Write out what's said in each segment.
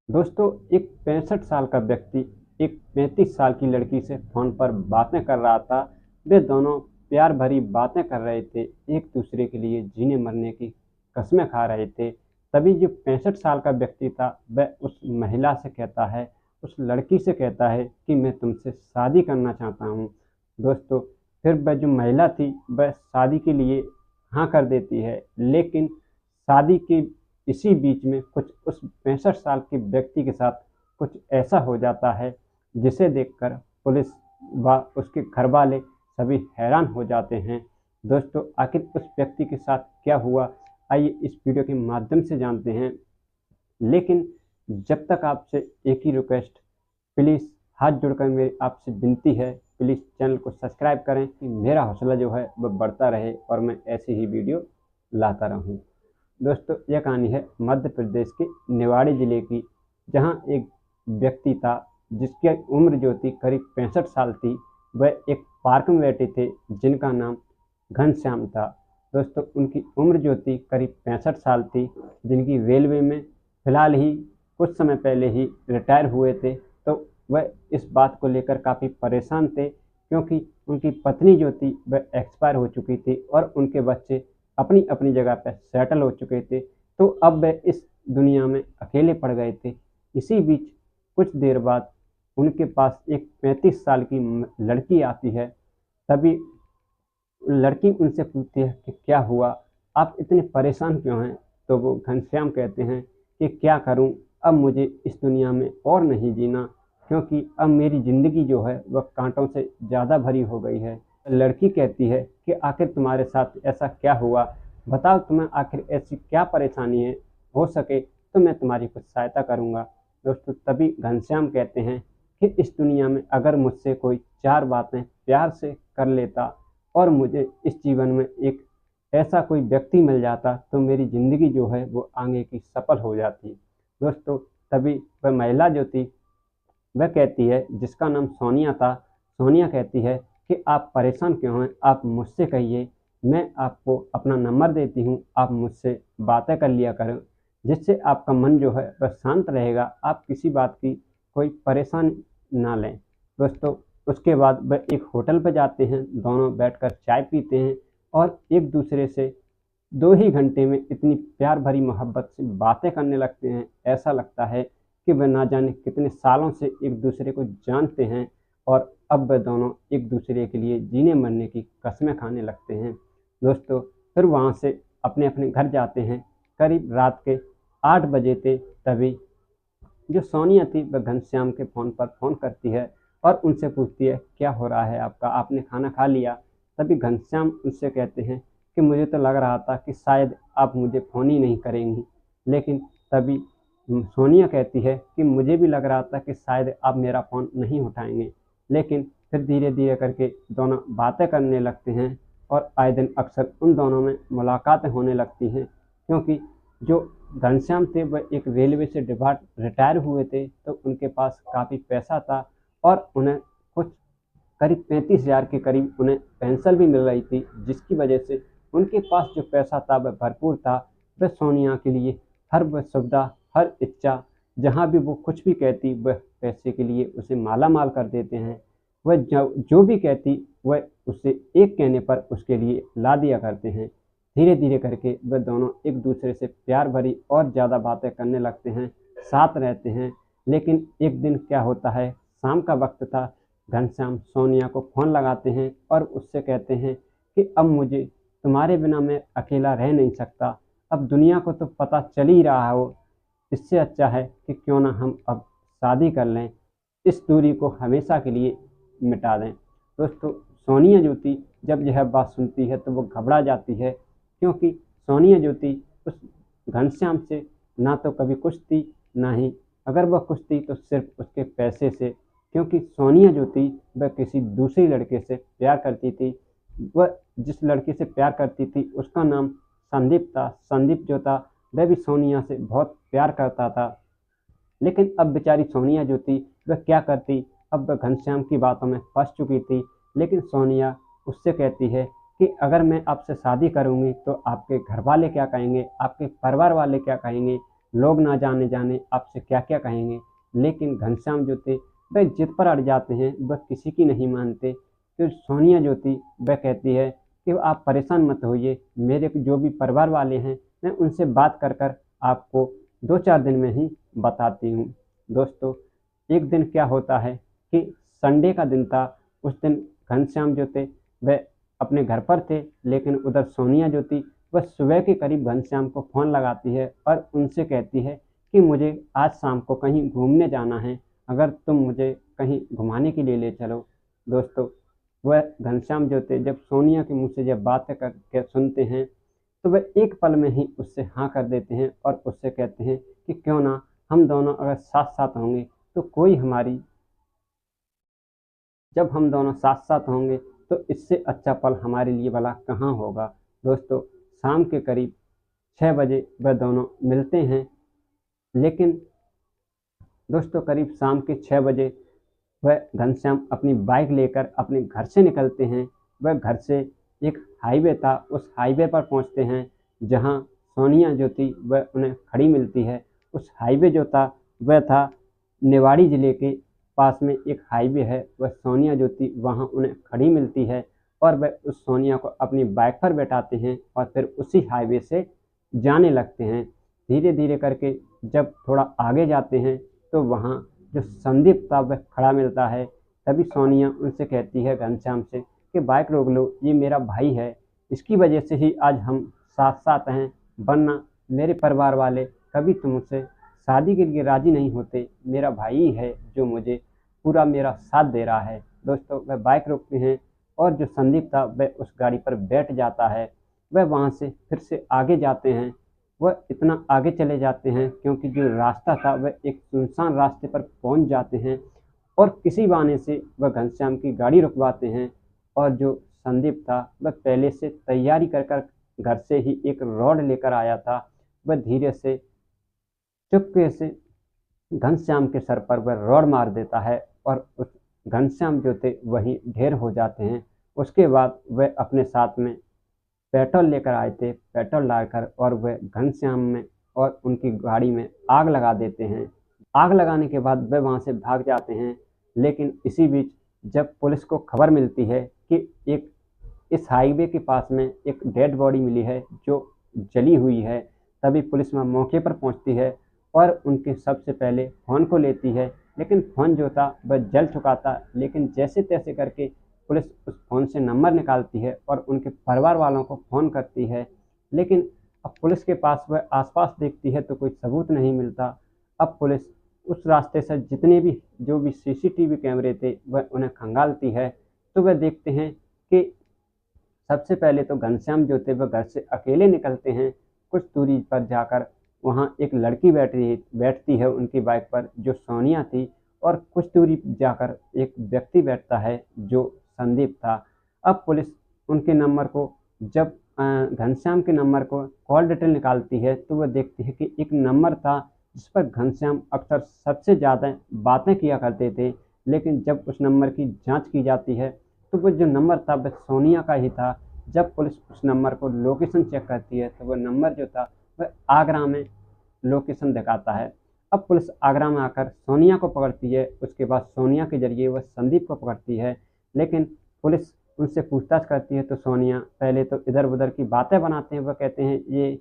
दोस्तों, एक 65 साल का व्यक्ति एक 35 साल की लड़की से फ़ोन पर बातें कर रहा था। वे दोनों प्यार भरी बातें कर रहे थे, एक दूसरे के लिए जीने मरने की कस्में खा रहे थे। तभी जो 65 साल का व्यक्ति था, वह उस महिला से कहता है, उस लड़की से कहता है कि मैं तुमसे शादी करना चाहता हूँ। दोस्तों, फिर वह जो महिला थी, वह शादी के लिए हाँ कर देती है, लेकिन शादी के इसी बीच में कुछ उस 65 साल के व्यक्ति के साथ कुछ ऐसा हो जाता है, जिसे देखकर पुलिस व उसके घर वाले सभी हैरान हो जाते हैं। दोस्तों, आखिर उस व्यक्ति के साथ क्या हुआ, आइए इस वीडियो के माध्यम से जानते हैं। लेकिन जब तक आपसे एक ही रिक्वेस्ट, प्लीज़ हाथ जोड़कर मेरी आपसे विनती है, प्लीज़ चैनल को सब्सक्राइब करें कि मेरा हौसला जो है वह बढ़ता रहे और मैं ऐसी ही वीडियो लाता रहूं। दोस्तों, यह कहानी है मध्य प्रदेश के निवाड़ी ज़िले की, जहां एक व्यक्ति था जिसकी उम्र जो थी करीब 65 साल थी। वह एक पार्क में बैठे थे जिनका नाम घनश्याम था। दोस्तों, उनकी उम्र जो थी करीब 65 साल थी, जिनकी रेलवे में फ़िलहाल ही कुछ समय पहले ही रिटायर हुए थे। तो वह इस बात को लेकर काफ़ी परेशान थे, क्योंकि उनकी पत्नी जो थी वह एक्सपायर हो चुकी थी और उनके बच्चे अपनी अपनी जगह पर सेटल हो चुके थे। तो अब वह इस दुनिया में अकेले पड़ गए थे। इसी बीच कुछ देर बाद उनके पास एक 35 साल की लड़की आती है। तभी लड़की उनसे पूछती है कि क्या हुआ, आप इतने परेशान क्यों हैं? तो वो घनश्याम कहते हैं कि क्या करूं, अब मुझे इस दुनिया में और नहीं जीना, क्योंकि अब मेरी ज़िंदगी जो है वह कांटों से ज़्यादा भरी हो गई है। लड़की कहती है कि आखिर तुम्हारे साथ ऐसा क्या हुआ, बताओ तुम्हें आखिर ऐसी क्या परेशानी है, हो सके तो मैं तुम्हारी कुछ सहायता करूँगा। दोस्तों, तभी घनश्याम कहते हैं कि इस दुनिया में अगर मुझसे कोई 4 बातें प्यार से कर लेता और मुझे इस जीवन में एक ऐसा कोई व्यक्ति मिल जाता, तो मेरी ज़िंदगी जो है वो आगे की सफल हो जाती। दोस्तों, तभी वह महिला जो थी वह कहती है, जिसका नाम सोनिया था, सोनिया कहती है कि आप परेशान क्यों हैं, आप मुझसे कहिए, मैं आपको अपना नंबर देती हूँ, आप मुझसे बातें कर लिया करें, जिससे आपका मन जो है वह शांत रहेगा, आप किसी बात की कोई परेशान ना लें। दोस्तों, उसके बाद वह एक होटल पर जाते हैं, दोनों बैठकर चाय पीते हैं और एक दूसरे से 2 ही घंटे में इतनी प्यार भरी मोहब्बत से बातें करने लगते हैं। ऐसा लगता है कि वे ना जाने कितने सालों से एक दूसरे को जानते हैं और अब वे दोनों एक दूसरे के लिए जीने मरने की कस्में खाने लगते हैं। दोस्तों, फिर वहाँ से अपने अपने घर जाते हैं। करीब रात के 8 बजे थे। तभी जो सोनिया थी वह घनश्याम के फ़ोन पर फ़ोन करती है और उनसे पूछती है, क्या हो रहा है आपका, आपने खाना खा लिया? तभी घनश्याम उनसे कहते हैं कि मुझे तो लग रहा था कि शायद आप मुझे फ़ोन ही नहीं करेंगी। लेकिन तभी सोनिया कहती है कि मुझे भी लग रहा था कि शायद आप मेरा फ़ोन नहीं उठाएंगे। लेकिन फिर धीरे धीरे करके दोनों बातें करने लगते हैं और आए दिन अक्सर उन दोनों में मुलाकातें होने लगती हैं, क्योंकि जो घनश्याम थे वह एक रेलवे से रिटायर हुए थे, तो उनके पास काफ़ी पैसा था और उन्हें कुछ करीब 35,000 के करीब उन्हें पेंशन भी मिल रही थी, जिसकी वजह से उनके पास जो पैसा था वह भरपूर था। वह सोनिया के लिए हर वह सुविधा, हर इच्छा, जहाँ भी वो कुछ भी कहती वह पैसे के लिए उसे माला माल कर देते हैं। वह जो भी कहती वह उससे एक कहने पर उसके लिए ला दिया करते हैं। धीरे धीरे करके वह दोनों एक दूसरे से प्यार भरी और ज़्यादा बातें करने लगते हैं, साथ रहते हैं। लेकिन एक दिन क्या होता है, शाम का वक्त था, घनश्याम सोनिया को फ़ोन लगाते हैं और उससे कहते हैं कि अब मुझे तुम्हारे बिना मैं अकेला रह नहीं सकता, अब दुनिया को तो पता चल ही रहा हो, इससे अच्छा है कि क्यों ना हम अब शादी कर लें, इस दूरी को हमेशा के लिए मिटा दें। दोस्तों, सोनिया जो थी जब यह बात सुनती है तो वो घबरा जाती है, क्योंकि सोनिया जो थी उस घनश्याम से ना तो कभी कुछ थी, ना ही अगर वह कुछ थी तो सिर्फ उसके पैसे से, क्योंकि सोनिया जो थी वह किसी दूसरी लड़के से प्यार करती थी। वह जिस लड़की से प्यार करती थी उसका नाम संदीप था। संदीप जो था वह भी सोनिया से बहुत प्यार करता था। लेकिन अब बेचारी सोनिया जो थी वह क्या करती, अब वह घनश्याम की बातों में फंस चुकी थी। लेकिन सोनिया उससे कहती है कि अगर मैं आपसे शादी करूंगी तो आपके घर वाले क्या कहेंगे, आपके परिवार वाले क्या कहेंगे, लोग ना जाने जाने आपसे क्या क्या कहेंगे। लेकिन घनश्याम जो थे वह जिद पर अड़ जाते हैं, वह किसी की नहीं मानते। तो सोनिया जो थी वह कहती है कि आप परेशान मत होइए, मेरे जो भी परिवार वाले हैं मैं उनसे बात कर कर आपको 2-4 दिन में ही बताती हूँ। दोस्तों, एक दिन क्या होता है कि संडे का दिन था। उस दिन घनश्याम जो थे वह अपने घर पर थे, लेकिन उधर सोनिया जो थी वह सुबह के करीब घनश्याम को फ़ोन लगाती है और उनसे कहती है कि मुझे आज शाम को कहीं घूमने जाना है, अगर तुम मुझे कहीं घुमाने के लिए ले चलो। दोस्तों, वह घनश्याम जो थे जब सोनिया के मुँह से जब बातें करके सुनते हैं तो वह एक पल में ही उससे हाँ कर देते हैं और उससे कहते हैं कि क्यों ना हम दोनों अगर साथ साथ होंगे तो कोई हमारी जब हम दोनों साथ साथ होंगे तो इससे अच्छा पल हमारे लिए भला कहाँ होगा। दोस्तों, शाम के करीब 6 बजे वह दोनों मिलते हैं। लेकिन दोस्तों, करीब शाम के 6 बजे वह घनश्याम अपनी बाइक लेकर अपने घर से निकलते हैं। वह घर से एक हाईवे था, उस हाईवे पर पहुंचते हैं जहां सोनिया जो थी वह उन्हें खड़ी मिलती है। उस हाईवे जो था वह था निवाड़ी ज़िले के पास में एक हाईवे है। वह सोनिया जो थी वहां उन्हें खड़ी मिलती है और वह उस सोनिया को अपनी बाइक पर बैठाते हैं और फिर उसी हाईवे से जाने लगते हैं। धीरे धीरे करके जब थोड़ा आगे जाते हैं तो वहाँ जो संदीप था वह खड़ा मिलता है। तभी सोनिया उनसे कहती है घनश्याम से कि बाइक रोक लो, ये मेरा भाई है, इसकी वजह से ही आज हम साथ साथ हैं, वरना मेरे परिवार वाले कभी तुमसे शादी के लिए राजी नहीं होते। मेरा भाई ही है जो मुझे पूरा मेरा साथ दे रहा है। दोस्तों, वह बाइक रोकते हैं और जो संदीप था वह उस गाड़ी पर बैठ जाता है। वह वहाँ से फिर से आगे जाते हैं। वह इतना आगे चले जाते हैं क्योंकि जो रास्ता था वह एक सुनसान रास्ते पर पहुंच जाते हैं और किसी बहाने से वह घनश्याम की गाड़ी रुकवाते हैं। और जो संदीप था वह पहले से तैयारी कर कर घर से ही एक रॉड लेकर आया था। वह धीरे से चुपके से घनश्याम के सर पर वह रॉड मार देता है और उस घनश्याम जो थे वहीं ढेर हो जाते हैं। उसके बाद वह अपने साथ में पेट्रोल लेकर आए थे, पेट्रोल डालकर और वह घनश्याम में और उनकी गाड़ी में आग लगा देते हैं। आग लगाने के बाद वह वहाँ से भाग जाते हैं। लेकिन इसी बीच जब पुलिस को खबर मिलती है कि एक इस हाईवे के पास में एक डेड बॉडी मिली है जो जली हुई है, तभी पुलिस वहाँ मौके पर पहुँचती है और उनके सबसे पहले फ़ोन को लेती है। लेकिन फ़ोन जो था वह जल चुका था। लेकिन जैसे तैसे करके पुलिस उस फ़ोन से नंबर निकालती है और उनके परिवार वालों को फ़ोन करती है। लेकिन अब पुलिस के पास वह आसपास देखती है तो कोई सबूत नहीं मिलता। अब पुलिस उस रास्ते से जितने भी जो भी सीसीटीवी कैमरे थे वह उन्हें खंगालती है। तो वह देखते हैं कि सबसे पहले तो घनश्याम जो थे वह घर से अकेले निकलते हैं। कुछ दूरी पर जाकर वहाँ एक लड़की बैठती है उनकी बाइक पर जो सोनिया थी, और कुछ दूरी जाकर एक व्यक्ति बैठता है जो संदीप था। अब पुलिस उनके नंबर को जब घनश्याम के नंबर को कॉल डिटेल निकालती है तो वह देखती है कि एक नंबर था जिस पर घनश्याम अक्सर सबसे ज़्यादा बातें किया करते थे। लेकिन जब उस नंबर की जांच की जाती है तो वो जो नंबर था वह सोनिया का ही था। जब पुलिस उस नंबर को लोकेशन चेक करती है तो वह नंबर जो था वह आगरा में लोकेशन दिखाता है। अब पुलिस आगरा में आकर सोनिया को पकड़ती है। उसके बाद सोनिया के जरिए वह संदीप को पकड़ती है। लेकिन पुलिस उनसे पूछताछ करती है तो सोनिया पहले तो इधर उधर की बातें बनाते हैं। वह कहते हैं ये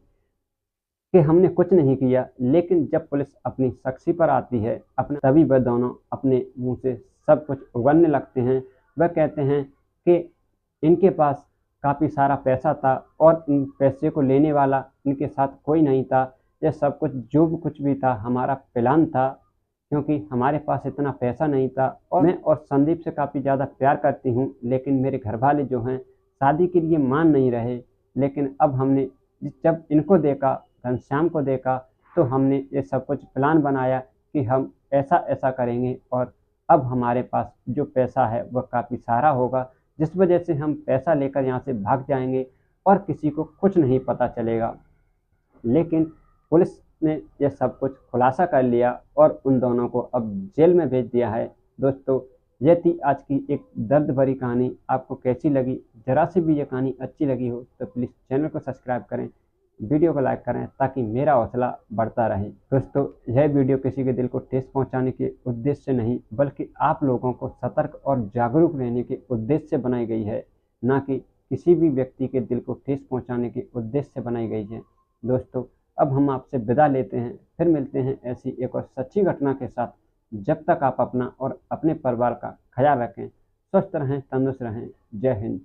कि हमने कुछ नहीं किया। लेकिन जब पुलिस अपनी साक्षी पर आती है अपने, तभी वह दोनों अपने मुंह से सब कुछ उगलने लगते हैं। वह कहते हैं कि इनके पास काफ़ी सारा पैसा था और इन पैसे को लेने वाला इनके साथ कोई नहीं था। यह सब कुछ जो भी कुछ भी था हमारा प्लान था, क्योंकि हमारे पास इतना पैसा नहीं था और मैं और संदीप से काफ़ी ज़्यादा प्यार करती हूँ। लेकिन मेरे घर वाले जो हैं शादी के लिए मान नहीं रहे। लेकिन अब हमने जब इनको देखा, घनश्याम को देखा, तो हमने ये सब कुछ प्लान बनाया कि हम ऐसा ऐसा करेंगे और अब हमारे पास जो पैसा है वह काफ़ी सारा होगा, जिस वजह से हम पैसा लेकर यहाँ से भाग जाएंगे और किसी को कुछ नहीं पता चलेगा। लेकिन पुलिस ने यह सब कुछ खुलासा कर लिया और उन दोनों को अब जेल में भेज दिया है। दोस्तों, यह थी आज की एक दर्द भरी कहानी। आपको कैसी लगी? ज़रा सी भी ये कहानी अच्छी लगी हो तो प्लीज़ चैनल को सब्सक्राइब करें। वीडियो को लाइक करें ताकि मेरा हौसला बढ़ता रहे। दोस्तों, यह वीडियो किसी के दिल को ठेस पहुंचाने के उद्देश्य से नहीं, बल्कि आप लोगों को सतर्क और जागरूक रहने के उद्देश्य से बनाई गई है, ना कि किसी भी व्यक्ति के दिल को ठेस पहुंचाने के उद्देश्य से बनाई गई है। दोस्तों, अब हम आपसे विदा लेते हैं, फिर मिलते हैं ऐसी एक और सच्ची घटना के साथ। जब तक आप अपना और अपने परिवार का ख्याल रखें, स्वस्थ रहें, तंदुरुस्त रहें। जय हिंद।